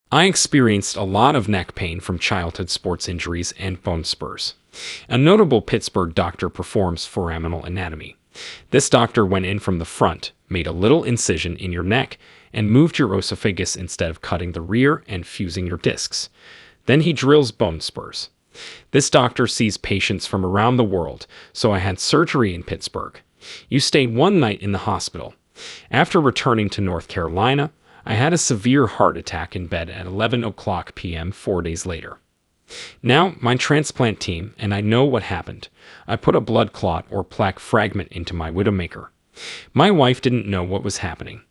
I experienced a lot of neck pain from childhood sports injuries and bone spurs. A notable Pittsburgh doctor performs foraminal anatomy. This doctor went in from the front, made a little incision in your neck, and moved your esophagus instead of cutting the rear and fusing your discs. Then he drills bone spurs. This doctor sees patients from around the world, so I had surgery in Pittsburgh. You stayed one night in the hospital. After returning to North Carolina, I had a severe heart attack in bed at 11 o'clock p.m. 4 days later. Now, my transplant team and I know what happened. I put a blood clot or plaque fragment into my widowmaker. My wife didn't know what was happening.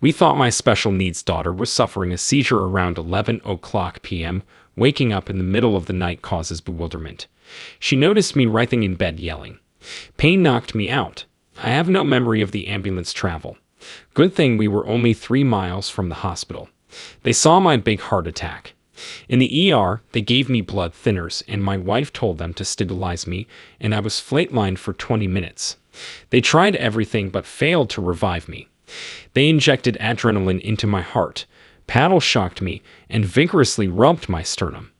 We thought my special needs daughter was suffering a seizure around 11 o'clock p.m. Waking up in the middle of the night causes bewilderment. She noticed me writhing in bed yelling. Pain knocked me out. I have no memory of the ambulance travel. Good thing we were only 3 miles from the hospital. They saw my big heart attack. In the ER, they gave me blood thinners and my wife told them to stabilize me, and I was flatlined for 20 minutes. They tried everything but failed to revive me. They injected adrenaline into my heart, paddle shocked me, and vigorously rubbed my sternum.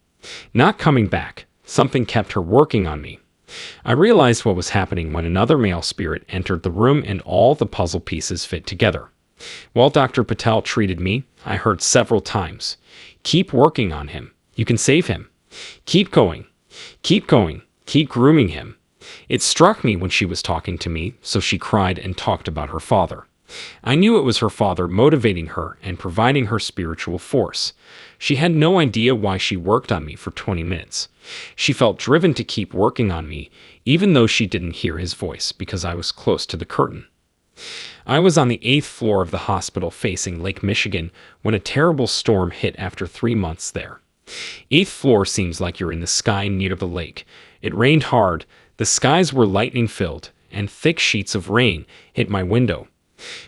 Not coming back, something kept her working on me. I realized what was happening when another male spirit entered the room and all the puzzle pieces fit together. While Dr. Patel treated me, I heard several times, "Keep working on him. You can save him. Keep going. Keep going. Keep grooming him." It struck me when she was talking to me, so she cried and talked about her father. I knew it was her father motivating her and providing her spiritual force. She had no idea why she worked on me for 20 minutes. She felt driven to keep working on me, even though she didn't hear his voice because I was close to the curtain. I was on the 8th floor of the hospital facing Lake Michigan when a terrible storm hit after 3 months there. 8th floor seems like you're in the sky near the lake. It rained hard, the skies were lightning-filled, and thick sheets of rain hit my window.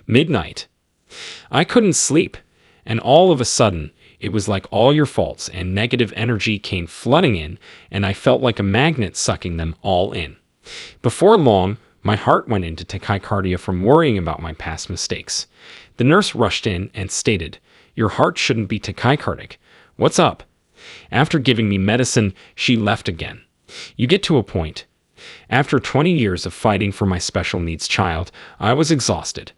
Midnight. I couldn't sleep, and all of a sudden, it was like all your faults and negative energy came flooding in, and I felt like a magnet sucking them all in. Before long, my heart went into tachycardia from worrying about my past mistakes. The nurse rushed in and stated, "Your heart shouldn't be tachycardic. What's up?" After giving me medicine, she left again. You get to a point. After 20 years of fighting for my special needs child, I was exhausted.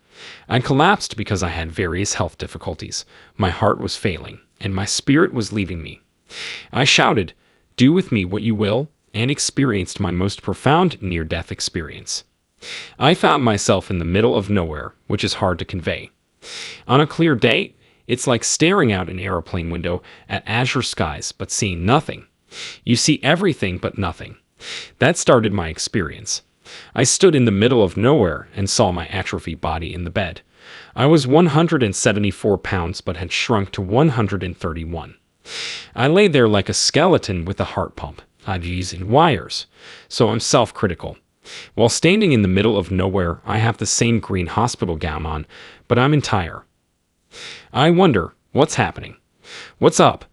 I collapsed because I had various health difficulties. My heart was failing, and my spirit was leaving me. I shouted, "Do with me what you will," and experienced my most profound near-death experience. I found myself in the middle of nowhere, which is hard to convey. On a clear day, it's like staring out an aeroplane window at azure skies but seeing nothing. You see everything but nothing. That started my experience. I stood in the middle of nowhere and saw my atrophy body in the bed. I was 174 pounds but had shrunk to 131. I lay there like a skeleton with a heart pump, IVs and wires, so I'm self-critical. While standing in the middle of nowhere, I have the same green hospital gown on, but I'm entire. I wonder, what's happening? What's up?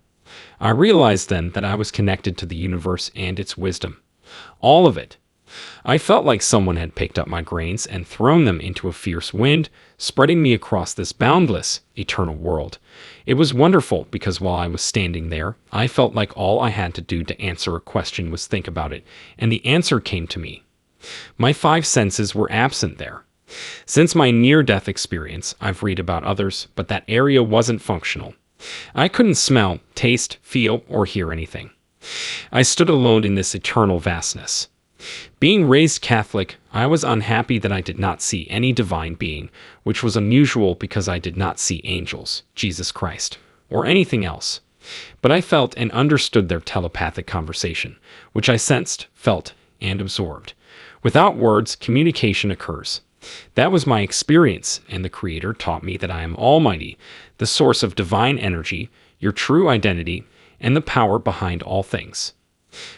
I realized then that I was connected to the universe and its wisdom. All of it. I felt like someone had picked up my grains and thrown them into a fierce wind, spreading me across this boundless, eternal world. It was wonderful because while I was standing there, I felt like all I had to do to answer a question was think about it, and the answer came to me. My 5 senses were absent there. Since my near-death experience, I've read about others, but that area wasn't functional. I couldn't smell, taste, feel, or hear anything. I stood alone in this eternal vastness. Being raised Catholic, I was unhappy that I did not see any divine being, which was unusual because I did not see angels, Jesus Christ, or anything else. But I felt and understood their telepathic conversation, which I sensed, felt, and absorbed. Without words, communication occurs. That was my experience, and the Creator taught me that I am Almighty, the source of divine energy, your true identity, and the power behind all things.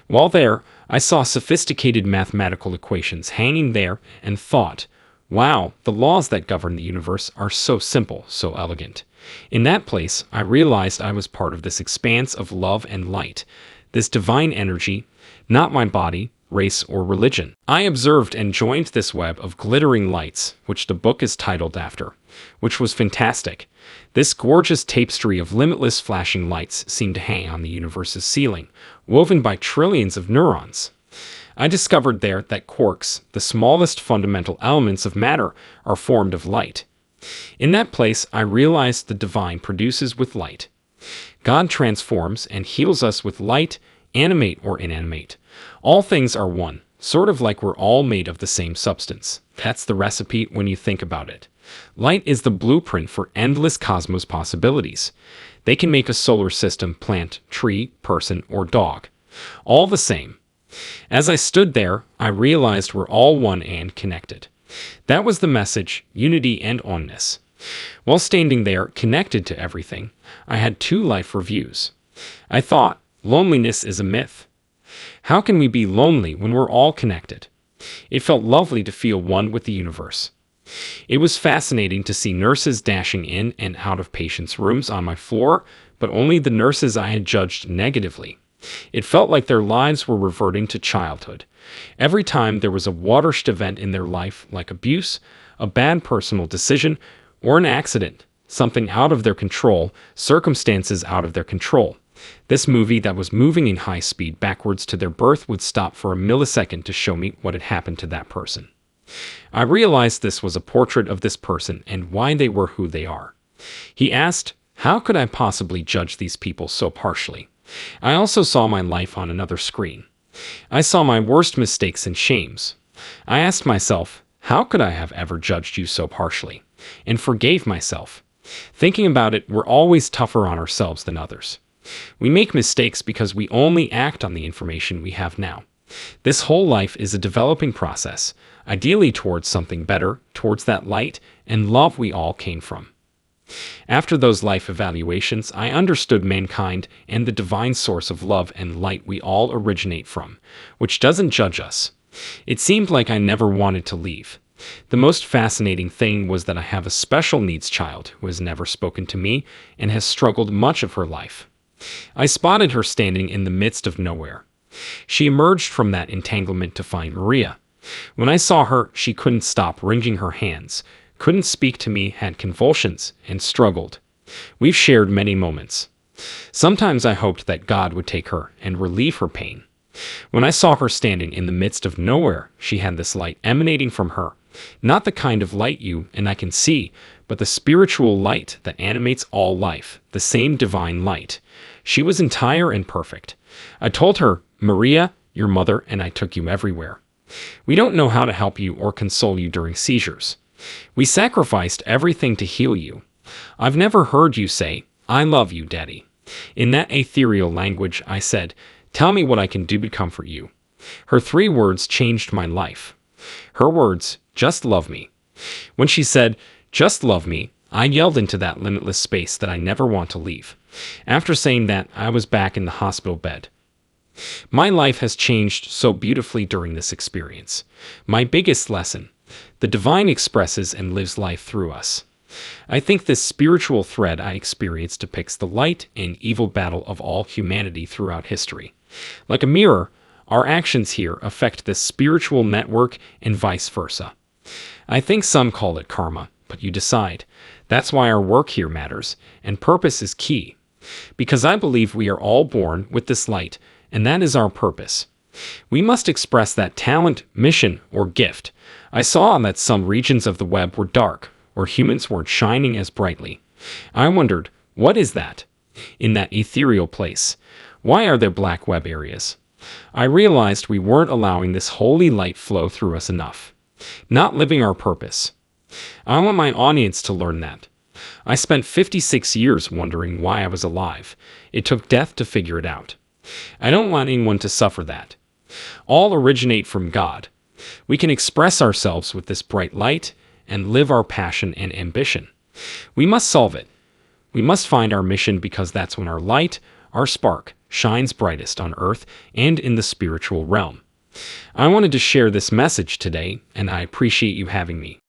While there, I saw sophisticated mathematical equations hanging there and thought, wow, the laws that govern the universe are so simple, so elegant. In that place, I realized I was part of this expanse of love and light, this divine energy, not my body, race, or religion. I observed and joined this web of glittering lights, which the book is titled after, which was fantastic. This gorgeous tapestry of limitless flashing lights seemed to hang on the universe's ceiling, woven by trillions of neurons. I discovered there that quarks, the smallest fundamental elements of matter, are formed of light. In that place, I realized the divine produces with light. God transforms and heals us with light, animate or inanimate. All things are one, sort of like we're all made of the same substance. That's the recipe when you think about it. Light is the blueprint for endless cosmos possibilities. They can make a solar system, plant, tree, person, or dog. All the same. As I stood there, I realized we're all one and connected. That was the message, unity and oneness. While standing there, connected to everything, I had two life reviews. I thought, loneliness is a myth. How can we be lonely when we're all connected? It felt lovely to feel one with the universe. It was fascinating to see nurses dashing in and out of patients' rooms on my floor, but only the nurses I had judged negatively. It felt like their lives were reverting to childhood. Every time there was a watershed event in their life, like abuse, a bad personal decision, or an accident, something out of their control, circumstances out of their control. This movie that was moving in high speed backwards to their birth would stop for a millisecond to show me what had happened to that person. I realized this was a portrait of this person and why they were who they are. He asked, how could I possibly judge these people so partially? I also saw my life on another screen. I saw my worst mistakes and shames. I asked myself, how could I have ever judged you so partially? And forgave myself. Thinking about it, we're always tougher on ourselves than others. We make mistakes because we only act on the information we have now. This whole life is a developing process, ideally towards something better, towards that light and love we all came from. After those life evaluations, I understood mankind and the divine source of love and light we all originate from, which doesn't judge us. It seemed like I never wanted to leave. The most fascinating thing was that I have a special needs child who has never spoken to me and has struggled much of her life. I spotted her standing in the midst of nowhere. She emerged from that entanglement to find Maria. When I saw her, she couldn't stop wringing her hands, couldn't speak to me, had convulsions, and struggled. We've shared many moments. Sometimes I hoped that God would take her and relieve her pain. When I saw her standing in the midst of nowhere, she had this light emanating from her. Not the kind of light you and I can see, but the spiritual light that animates all life, the same divine light. She was entire and perfect. I told her, Maria, your mother and I took you everywhere. We don't know how to help you or console you during seizures. We sacrificed everything to heal you. I've never heard you say, I love you, Daddy. In that ethereal language, I said, tell me what I can do to comfort you. Her 3 words changed my life. Her words, just love me. When she said, just love me, I yelled into that limitless space that I never want to leave. After saying that, I was back in the hospital bed. My life has changed so beautifully during this experience. My biggest lesson, the divine expresses and lives life through us. I think this spiritual thread I experienced depicts the light and evil battle of all humanity throughout history. Like a mirror, our actions here affect this spiritual network and vice versa. I think some call it karma, but you decide. That's why our work here matters, and purpose is key. Because I believe we are all born with this light, and that is our purpose. We must express that talent, mission, or gift. I saw that some regions of the web were dark, or humans weren't shining as brightly. I wondered, what is that? In that ethereal place, why are there black web areas? I realized we weren't allowing this holy light flow through us enough. Not living our purpose. I want my audience to learn that. I spent 56 years wondering why I was alive. It took death to figure it out. I don't want anyone to suffer that. All originate from God. We can express ourselves with this bright light and live our passion and ambition. We must solve it. We must find our mission because that's when our light, our spark, shines brightest on earth and in the spiritual realm. I wanted to share this message today, and I appreciate you having me.